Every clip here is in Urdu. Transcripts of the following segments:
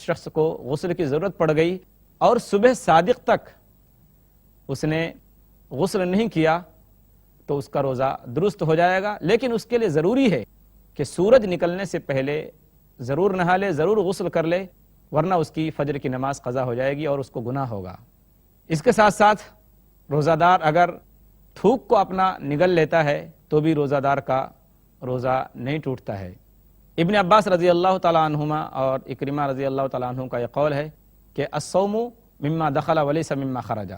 شخص کو غسل کی ضرورت پڑ گئی اور صبح صادق تک اس نے غسل نہیں کیا تو اس کا روزہ درست ہو جائے گا، لیکن اس کے لیے ضروری ہے کہ سورج نکلنے سے پہلے ضرور نہا لے، ضرور غسل کر لے، ورنہ اس کی فجر کی نماز قضا ہو جائے گی اور اس کو گناہ ہوگا۔ اس کے ساتھ ساتھ روزہ دار اگر تھوک کو اپنا نگل لیتا ہے تو بھی روزہ دار کا روزہ نہیں ٹوٹتا ہے۔ ابن عباس رضی اللہ تعالیٰ عنہما اور اکرمہ رضی اللہ تعالیٰ عنہ کا یہ قول ہے کہ الصوم مما دخل ولیس مما خرج،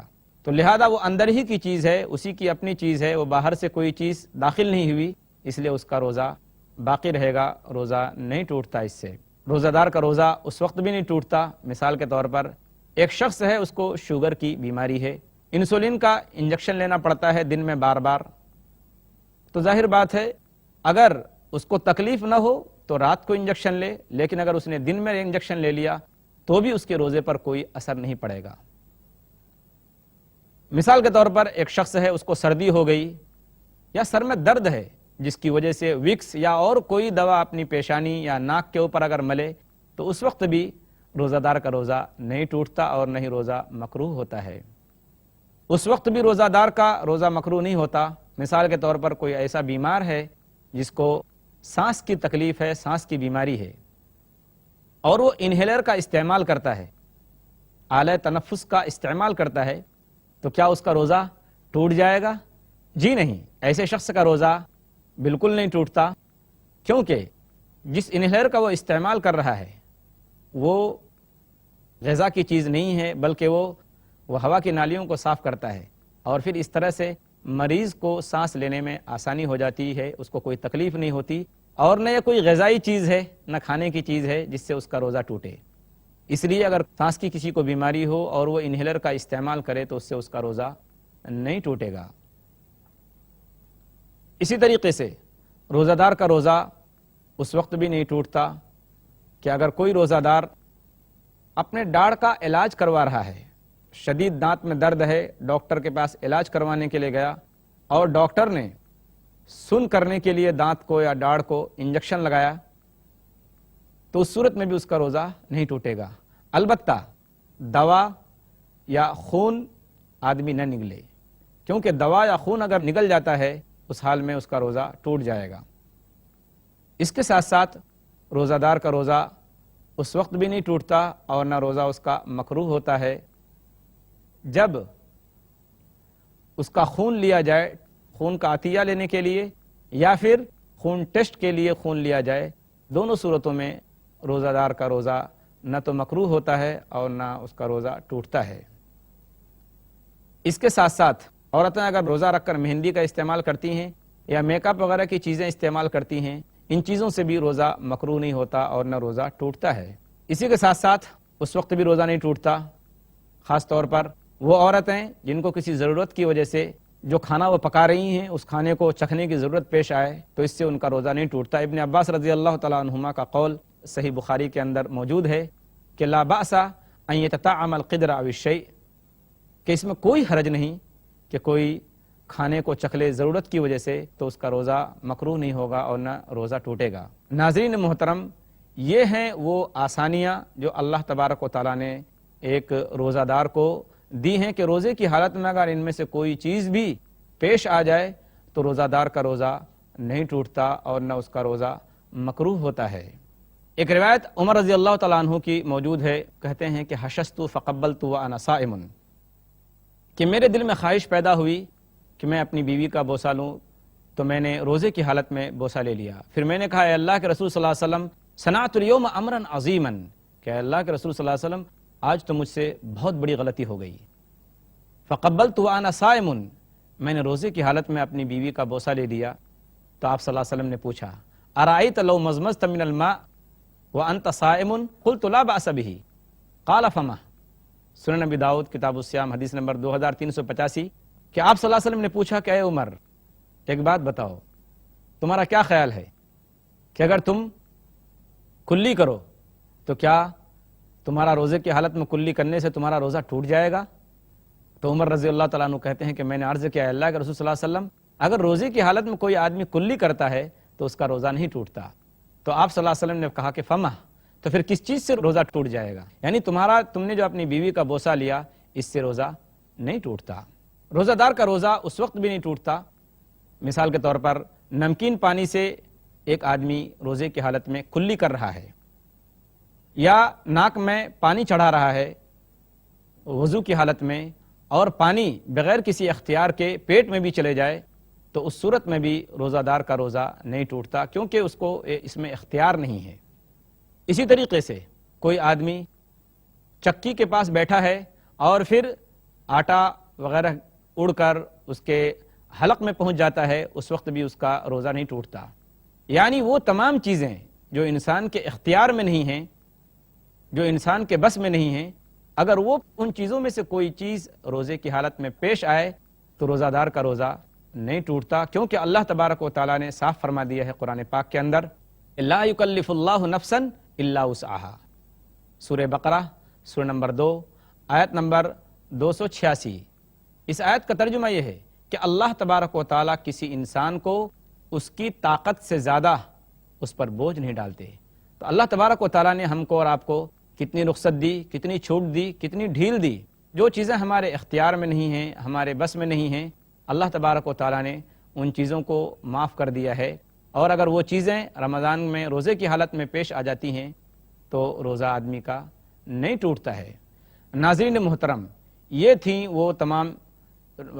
تو لہذا وہ اندر ہی کی چیز ہے، اسی کی اپنی چیز ہے، وہ باہر سے کوئی چیز داخل نہیں ہوئی، اس لیے اس کا روزہ باقی رہے گا، روزہ نہیں ٹوٹتا اس سے۔ روزہ دار کا روزہ اس وقت بھی نہیں ٹوٹتا، مثال کے طور پر ایک شخص ہے، اس کو شوگر کی بیماری ہے، انسولین کا انجیکشن لینا پڑتا ہے دن میں بار بار، تو ظاہر بات ہے اگر اس کو تکلیف نہ ہو تو رات کو انجیکشن لے، لیکن اگر اس نے دن میں انجیکشن لے لیا تو بھی اس کے روزے پر کوئی اثر نہیں پڑے گا۔ مثال کے طور پر ایک شخص ہے، اس کو سردی ہو گئی یا سر میں درد ہے جس کی وجہ سے وکس یا اور کوئی دوا اپنی پیشانی یا ناک کے اوپر اگر ملے تو اس وقت بھی روزہ دار کا روزہ نہیں ٹوٹتا اور نہ ہی روزہ مکروہ ہوتا ہے۔ اس وقت بھی روزہ دار کا روزہ مکروہ نہیں ہوتا۔ مثال کے طور پر کوئی ایسا بیمار ہے جس کو سانس کی تکلیف ہے، سانس کی بیماری ہے، اور وہ انہیلر کا استعمال کرتا ہے، آلہ تنفس کا استعمال کرتا ہے، تو کیا اس کا روزہ ٹوٹ جائے گا؟ جی نہیں، ایسے شخص کا روزہ بالکل نہیں ٹوٹتا، کیونکہ جس انہیلر کا وہ استعمال کر رہا ہے وہ غذا کی چیز نہیں ہے، بلکہ وہ ہوا کی نالیوں کو صاف کرتا ہے، اور پھر اس طرح سے مریض کو سانس لینے میں آسانی ہو جاتی ہے، اس کو کوئی تکلیف نہیں ہوتی، اور نہ یہ کوئی غذائی چیز ہے، نہ کھانے کی چیز ہے جس سے اس کا روزہ ٹوٹے۔ اس لیے اگر سانس کی کسی کو بیماری ہو اور وہ انہیلر کا استعمال کرے تو اس سے اس کا روزہ نہیں ٹوٹے گا۔ اسی طریقے سے روزہ دار کا روزہ اس وقت بھی نہیں ٹوٹتا کہ اگر کوئی روزہ دار اپنے داڑھ کا علاج کروا رہا ہے، شدید دانت میں درد ہے، ڈاکٹر کے پاس علاج کروانے کے لیے گیا اور ڈاکٹر نے سن کرنے کے لیے دانت کو یا داڑھ کو انجیکشن لگایا، تو اس صورت میں بھی اس کا روزہ نہیں ٹوٹے گا، البتہ دوا یا خون آدمی نہ نگلے، کیونکہ دوا یا خون اگر نگل جاتا ہے اس حال میں اس کا روزہ ٹوٹ جائے گا۔ اس کے ساتھ ساتھ روزہ دار کا روزہ اس وقت بھی نہیں ٹوٹتا اور نہ روزہ اس کا مکروہ ہوتا ہے جب اس کا خون لیا جائے، خون کا عطیہ لینے کے لیے یا پھر خون ٹیسٹ کے لیے خون لیا جائے، دونوں صورتوں میں روزہ دار کا روزہ نہ تو مکروہ ہوتا ہے اور نہ اس کا روزہ ٹوٹتا ہے۔ اس کے ساتھ ساتھ عورتیں اگر روزہ رکھ کر مہندی کا استعمال کرتی ہیں یا میک اپ وغیرہ کی چیزیں استعمال کرتی ہیں، ان چیزوں سے بھی روزہ مکروہ نہیں ہوتا اور نہ روزہ ٹوٹتا ہے۔ اسی کے ساتھ ساتھ اس وقت بھی روزہ نہیں ٹوٹتا، خاص طور پر وہ عورتیں جن کو کسی ضرورت کی وجہ سے جو کھانا وہ پکا رہی ہیں اس کھانے کو چکھنے کی ضرورت پیش آئے تو اس سے ان کا روزہ نہیں ٹوٹتا۔ ابن عباس رضی اللہ تعالیٰ عنہما کا قول صحیح بخاری کے اندر موجود ہے کہ لا بأس ان يتطعم القدر او الشيء، کہ اس میں کوئی حرج نہیں کہ کوئی کھانے کو چکھلے ضرورت کی وجہ سے، تو اس کا روزہ مکروہ نہیں ہوگا اور نہ روزہ ٹوٹے گا۔ ناظرین محترم، یہ ہیں وہ آسانیاں جو اللہ تبارک و تعالیٰ نے ایک روزہ دار کو دی ہیں کہ روزے کی حالت میں اگر ان میں سے کوئی چیز بھی پیش آ جائے تو روزہ دار کا روزہ نہیں ٹوٹتا اور نہ اس کا روزہ مکروہ ہوتا ہے۔ ایک روایت عمر رضی اللہ تعالیٰ عنہ کی موجود ہے، کہتے ہیں کہ حشست فقبلت وانا صائم، کہ میرے دل میں خواہش پیدا ہوئی کہ میں اپنی بیوی کا بوسہ لوں، تو میں نے روزے کی حالت میں بوسہ لے لیا۔ پھر میں نے کہا اے اللہ کے رسول صلی اللہ علیہ وسلم صنعت اليوم امرا عظیما، کہ اے اللہ کے رسول صلی اللہ علیہ وسلم آج تو مجھ سے بہت بڑی غلطی ہو گئی۔ فقبلت وانا صائم، میں نے روزے کی حالت میں اپنی بیوی کا بوسہ لے لیا، تو آپ صلی اللہ علیہ وسلم نے پوچھا ارأیت لو مزمزت من الماء وانت صائم قلت لا بأس به قال فما۔ سنن نبی داؤد کتاب الصیام حدیث نمبر 2385، کہ آپ صلی اللہ علیہ وسلم نے پوچھا کہ اے عمر ایک بات بتاؤ، تمہارا کیا خیال ہے کہ اگر تم کلی کرو تو کیا تمہارا روزے کی حالت میں کلی کرنے سے تمہارا روزہ ٹوٹ جائے گا؟ تو عمر رضی اللہ تعالیٰ عنہ کہتے ہیں کہ میں نے عرض کیا اللہ کے رسول صلی اللہ علیہ وسلم اگر روزے کی حالت میں کوئی آدمی کلی کرتا ہے تو اس کا روزہ نہیں ٹوٹتا۔ تو آپ صلی اللہ علیہ وسلم نے کہا کہ فما، تو پھر کس چیز سے روزہ ٹوٹ جائے گا؟ یعنی تم نے جو اپنی بیوی کا بوسہ لیا، اس سے روزہ نہیں ٹوٹتا۔ روزہ دار کا روزہ اس وقت بھی نہیں ٹوٹتا، مثال کے طور پر نمکین پانی سے ایک آدمی روزے کی حالت میں کلی کر رہا ہے، یا ناک میں پانی چڑھا رہا ہے وضو کی حالت میں، اور پانی بغیر کسی اختیار کے پیٹ میں بھی چلے جائے، تو اس صورت میں بھی روزہ دار کا روزہ نہیں ٹوٹتا، کیونکہ اس کو اس میں اختیار نہیں ہے۔ اسی طریقے سے کوئی آدمی چکی کے پاس بیٹھا ہے اور پھر آٹا وغیرہ اڑ کر اس کے حلق میں پہنچ جاتا ہے، اس وقت بھی اس کا روزہ نہیں ٹوٹتا۔ یعنی وہ تمام چیزیں جو انسان کے اختیار میں نہیں ہیں، جو انسان کے بس میں نہیں ہیں، اگر وہ ان چیزوں میں سے کوئی چیز روزے کی حالت میں پیش آئے تو روزہ دار کا روزہ نہیں ٹوٹتا، کیونکہ اللہ تبارک و تعالیٰ نے صاف فرما دیا ہے قرآن پاک کے اندر، لا یکلف اللہ نفسا الا وسعها، سورہ بقرہ سورہ نمبر 2 آیت نمبر 286۔ اس آیت کا ترجمہ یہ ہے کہ اللہ تبارک و تعالیٰ کسی انسان کو اس کی طاقت سے زیادہ اس پر بوجھ نہیں ڈالتے۔ تو اللہ تبارک و تعالیٰ نے ہم کو اور آپ کو کتنی رخصت دی، کتنی چھوٹ دی، کتنی ڈھیل دی۔ جو چیزیں ہمارے اختیار میں نہیں ہیں، ہمارے بس میں نہیں ہیں، اللہ تبارک و تعالیٰ نے ان چیزوں کو معاف کر دیا ہے، اور اگر وہ چیزیں رمضان میں روزے کی حالت میں پیش آ جاتی ہیں تو روزہ آدمی کا نہیں ٹوٹتا ہے۔ ناظرین محترم، یہ تھیں وہ تمام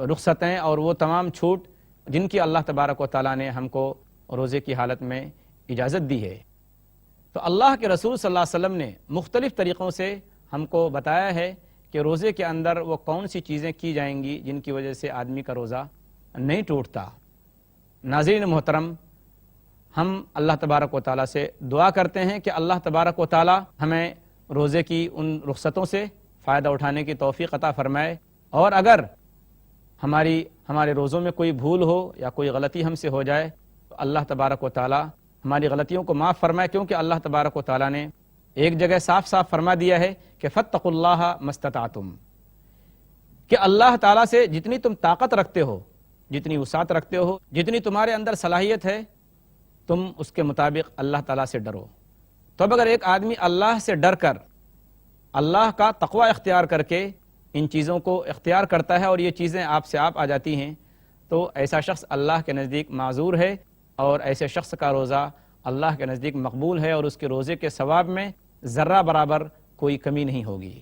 رخصتیں اور وہ تمام چھوٹ جن کی اللہ تبارک و تعالیٰ نے ہم کو روزے کی حالت میں اجازت دی ہے۔ تو اللہ کے رسول صلی اللہ علیہ وسلم نے مختلف طریقوں سے ہم کو بتایا ہے کہ روزے کے اندر وہ کون سی چیزیں کی جائیں گی جن کی وجہ سے آدمی کا روزہ نہیں ٹوٹتا۔ ناظرین محترم، ہم اللہ تبارک و تعالیٰ سے دعا کرتے ہیں کہ اللہ تبارک و تعالیٰ ہمیں روزے کی ان رخصتوں سے فائدہ اٹھانے کی توفیق عطا فرمائے، اور اگر ہمارے روزوں میں کوئی بھول ہو یا کوئی غلطی ہم سے ہو جائے تو اللہ تبارک و تعالیٰ ہماری غلطیوں کو معاف فرمائے، کیونکہ اللہ تبارک و تعالیٰ نے ایک جگہ صاف صاف فرما دیا ہے کہ فاتقوا اللہ ما استطعتم، کہ اللہ تعالیٰ سے جتنی تم طاقت رکھتے ہو، جتنی وسعت رکھتے ہو، جتنی تمہارے اندر صلاحیت ہے، تم اس کے مطابق اللہ تعالیٰ سے ڈرو۔ تو اب اگر ایک آدمی اللہ سے ڈر کر، اللہ کا تقوی اختیار کر کے ان چیزوں کو اختیار کرتا ہے اور یہ چیزیں آپ سے آپ آ جاتی ہیں، تو ایسا شخص اللہ کے نزدیک معذور ہے، اور ایسے شخص کا روزہ اللہ کے نزدیک مقبول ہے، اور اس کے روزے کے ثواب میں ذرہ برابر کوئی کمی نہیں ہوگی۔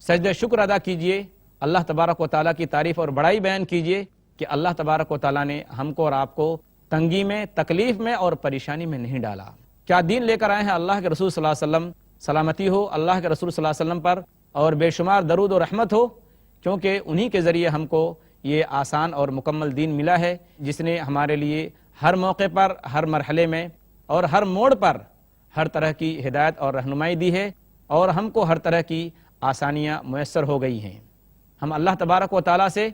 سجدہ شکر ادا کیجئے، اللہ تبارک و تعالیٰ کی تعریف اور بڑائی بیان کیجئے کہ اللہ تبارک و تعالیٰ نے ہم کو اور آپ کو تنگی میں، تکلیف میں اور پریشانی میں نہیں ڈالا۔ کیا دین لے کر آئے ہیں اللہ کے رسول صلی اللہ علیہ وسلم، سلامتی ہو اللہ کے رسول صلی اللہ علیہ وسلم پر، اور بے شمار درود و رحمت ہو، کیونکہ انہی کے ذریعے ہم کو یہ آسان اور مکمل دین ملا ہے، جس نے ہمارے لیے ہر موقع پر، ہر مرحلے میں اور ہر موڑ پر ہر طرح کی ہدایت اور رہنمائی دی ہے، اور ہم کو ہر طرح کی آسانیاں میسر ہو گئی ہیں۔ ہم اللہ تبارک و تعالیٰ سے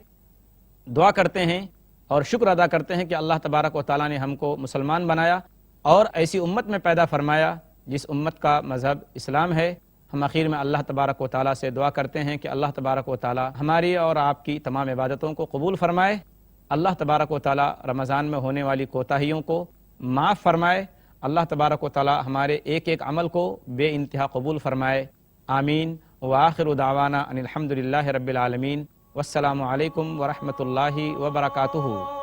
دعا کرتے ہیں اور شکر ادا کرتے ہیں کہ اللہ تبارک و تعالیٰ نے ہم کو مسلمان بنایا اور ایسی امت میں پیدا فرمایا جس امت کا مذہب اسلام ہے۔ ہم آخر میں اللہ تبارک و تعالیٰ سے دعا کرتے ہیں کہ اللہ تبارک و تعالیٰ ہماری اور آپ کی تمام عبادتوں کو قبول فرمائے، اللہ تبارک و تعالیٰ رمضان میں ہونے والی کوتاہیوں کو معاف فرمائے، اللہ تبارک و تعالیٰ ہمارے ایک ایک عمل کو بے انتہا قبول فرمائے، آمین۔ وآخر دعوانا ان الحمد للہ رب العالمین، والسلام علیکم ورحمۃ اللہ وبرکاتہ۔